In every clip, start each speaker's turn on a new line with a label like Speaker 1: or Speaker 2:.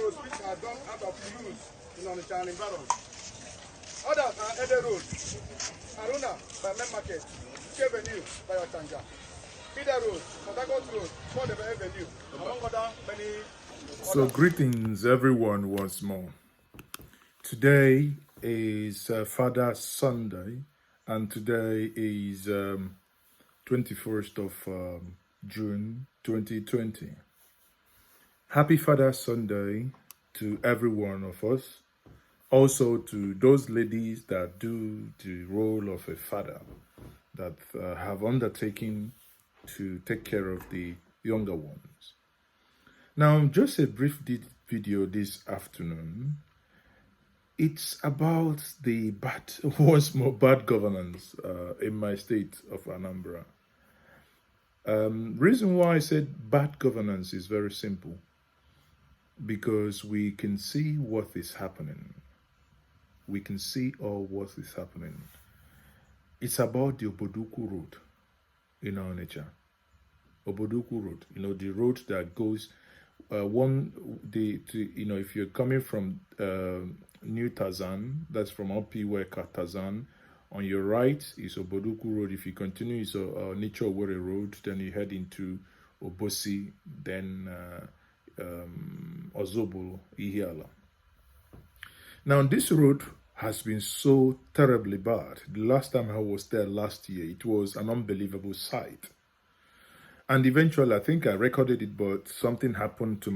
Speaker 1: roads which are done out of use in Onitsha and environs. Others are Ede Road, Aruna by Main Market, Avenue by Otanja, Ida Road, Port Road, Ford Avenue, among other many.
Speaker 2: So greetings everyone once more. Today is Father's Sunday, and today is 21st of June 2020. Happy Father's Sunday to every one of us. Also to those ladies that do the role of a father, that have undertaken to take care of the younger ones. Now, just a brief video this afternoon. It's about the once more bad governance in my state of Anambra. Reason why I said bad governance is very simple. Because we can see what is happening. We can see all what is happening. It's about the Oboduku Road in Onitsha. Oboduku Road, the road that goes if you're coming from New Tazan, that's from Opiweka Tazan, on your right is Oboduku Road. If you continue, it's Onitsha Road, then you head into Obosi, then Ozobolo, Ihiala. Now, this road has been so terribly bad. The last time I was there last year, it was an unbelievable sight. And eventually, I think I recorded it, but something happened to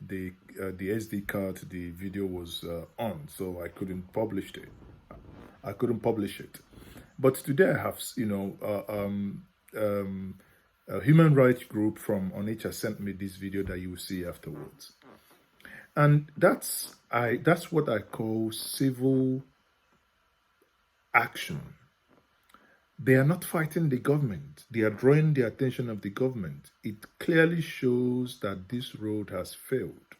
Speaker 2: the SD card. The video was on, so I couldn't publish it. But today I have, a human rights group from Onitsha sent me this video that you will see afterwards. And that's what I call civil action. They are not fighting the government. They are drawing the attention of the government. It clearly shows that this road has failed.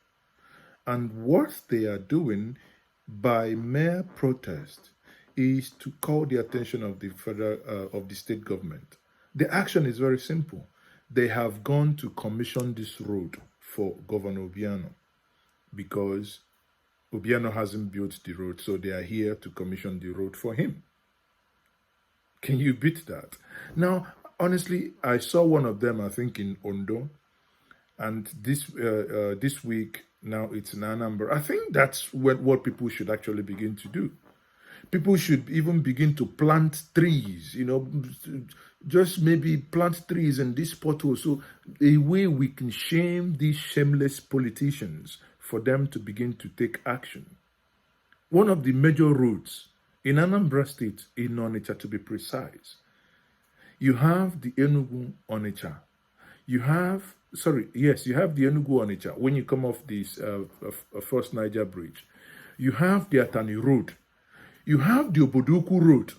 Speaker 2: And what they are doing by mere protest is to call the attention of the of the state government. The action is very simple. They have gone to commission this road for Governor Obiano because Obiano hasn't built the road, so they are here to commission the road for him. Can you beat that? Now, honestly, I saw one of them, I think, in Ondo, and this week, now it's in Anambra. I think that's what people should actually begin to do. People should even begin to plant trees, just maybe plant trees in this pothole, so a way we can shame these shameless politicians for them to begin to take action. One of the major roads in Anambra State, in Onitsha to be precise, you have the Enugu Onitsha. You have the Enugu Onitsha when you come off this First Niger Bridge. You have the Atani Road. You have the Oboduku Road.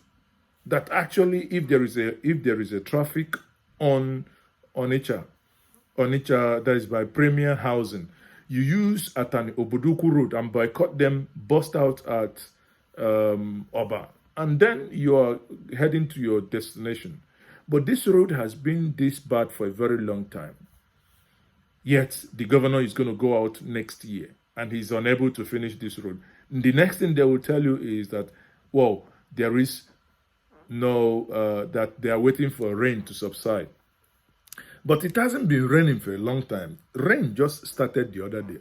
Speaker 2: That actually, if there is a traffic on Onitsha, that is by Premier Housing, you use Atani Oboduku Road and boycott them, bust out at Oba, and then you are heading to your destination. But this road has been this bad for a very long time. Yet the governor is going to go out next year and he's unable to finish this road. The next thing they will tell you is that, well, there is no, that they are waiting for rain to subside. But it hasn't been raining for a long time. Rain just started the other day.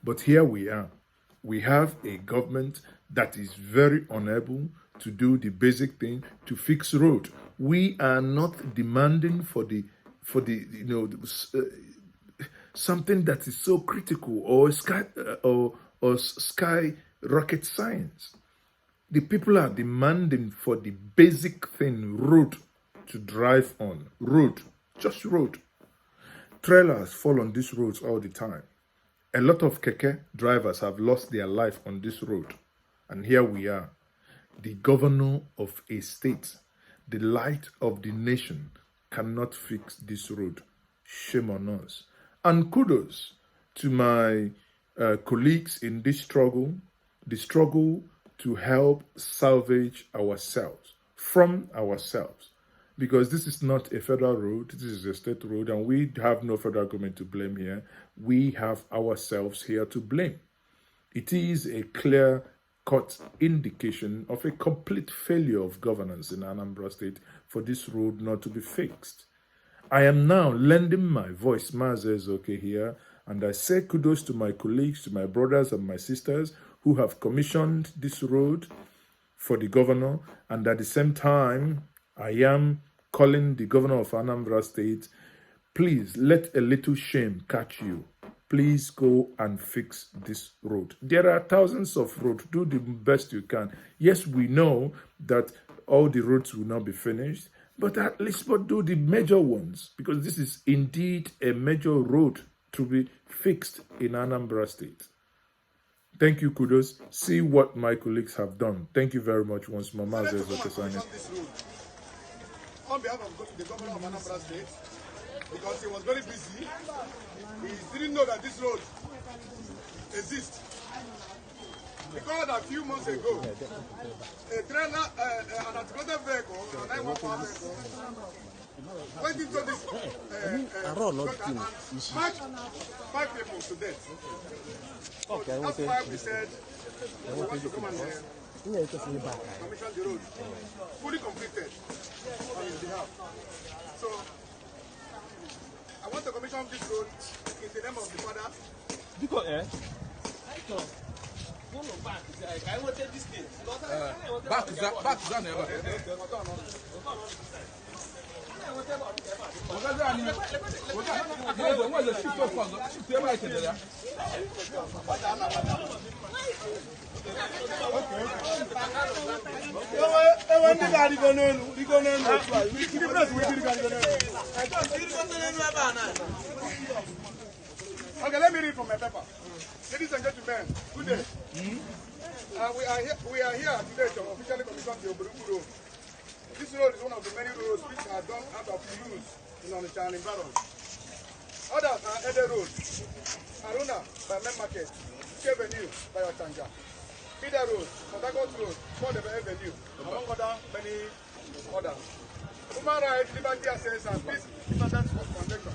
Speaker 2: But here we are. We have a government that is very unable to do the basic thing to fix road. We are not demanding for something that is so critical or sky rocket science. The people are demanding for the basic thing, road to drive on. Road, just road. Trailers fall on these roads all the time. A lot of keke drivers have lost their life on this road. And here we are, the governor of a state, the light of the nation, cannot fix this road. Shame on us. And kudos to my colleagues in this struggle, the struggle to help salvage ourselves from ourselves. Because this is not a federal road, this is a state road, and we have no federal government to blame here. We have ourselves here to blame. It is a clear-cut indication of a complete failure of governance in Anambra State for this road not to be fixed. I am now lending my voice, Mazezoke, here, and I say kudos to my colleagues, to my brothers and my sisters who have commissioned this road for the governor, and at the same time, I am calling the governor of Anambra State, please let a little shame catch you. Please go and fix this road. There are thousands of roads. Do the best you can. Yes, we know that all the roads will not be finished, but at least do the major ones, because this is indeed a major road to be fixed in Anambra State. Thank you, kudos. See what my colleagues have done. Thank you very much once more.
Speaker 1: On behalf of the governor of Anambra State, because he was very busy, he didn't know that this road exists. Because a few months ago, a trailer, an articulated vehicle, a 911 vehicle, went into this and smashed 5 people to death. So that's why we said we want to come and commission the road, fully completed on his behalf. So I want to commission this road in the name of the Father. Okay, let me read from my paper. Ladies and gentlemen, good day. We are here today to officially commission the Obiano road. This road is one of the many roads which are done out of use in Onitsha and environs. Others are Ede Road, Aruna by Main Market, Avenue by Otanja, Bida Road, Port Road, Ford Avenue, among other many others. Human rights, liberty, access, and peace standards of foundation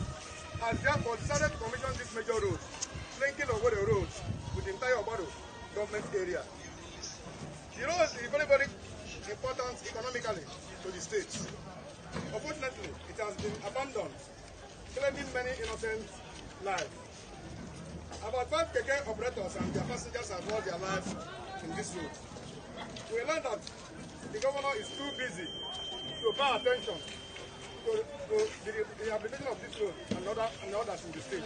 Speaker 1: has therefore decided to commission this major road, linking over the road with the entire Obiano government area. The road is very, very important economically to the state. Unfortunately, it has been abandoned, claiming many innocent lives. About 5 keke operators and their passengers have lost their lives in this road. We learned that the governor is too busy to pay attention to the rehabilitation of this road and others in the state.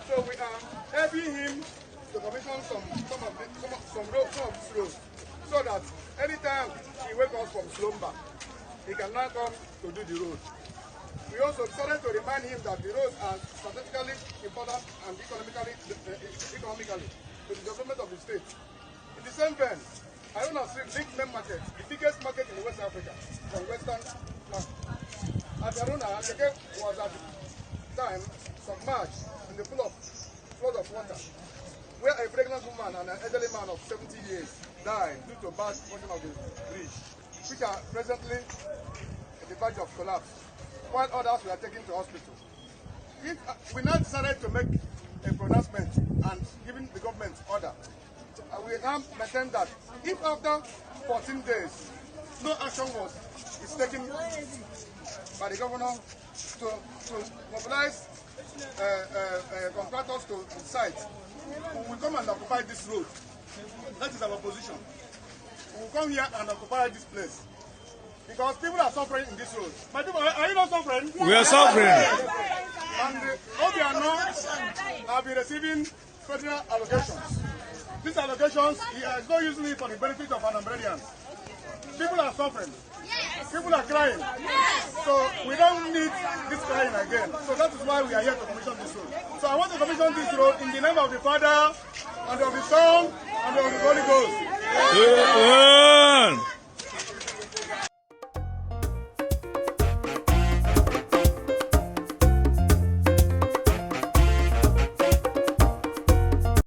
Speaker 1: So we are helping him to commission some of this road, so that anytime he wakes up from slumber, he can now come to do the road. We also decided to remind him that the roads are strategically important and economically to the development of the state. In the same vein, Arewa Street big main market, the biggest market in West Africa, from Western land. At Arewa, the was at the time submerged in the flood of water, where a pregnant woman and an elderly man of 70 years died due to bad portion of the bridge, which are presently at the verge of collapse, while others were taken to hospital. We now decided to make a pronouncement and giving the government order. We now maintain that if after 14 days no action is taken by the governor to mobilize contractors to the site, we will come and occupy this road. That is our position. We will come here and occupy this place. Because people are suffering in this road. My people, are you not suffering?
Speaker 3: We are suffering.
Speaker 1: And Obiano have been receiving federal allocations. These allocations is not usually for the benefit of Anambradians. People are suffering. People are crying. So we don't need this crying again. So that is why we are here to commission this road. So I want to commission this road in the name of the Father, and of the Son, and of the Holy Ghost.
Speaker 3: Amen.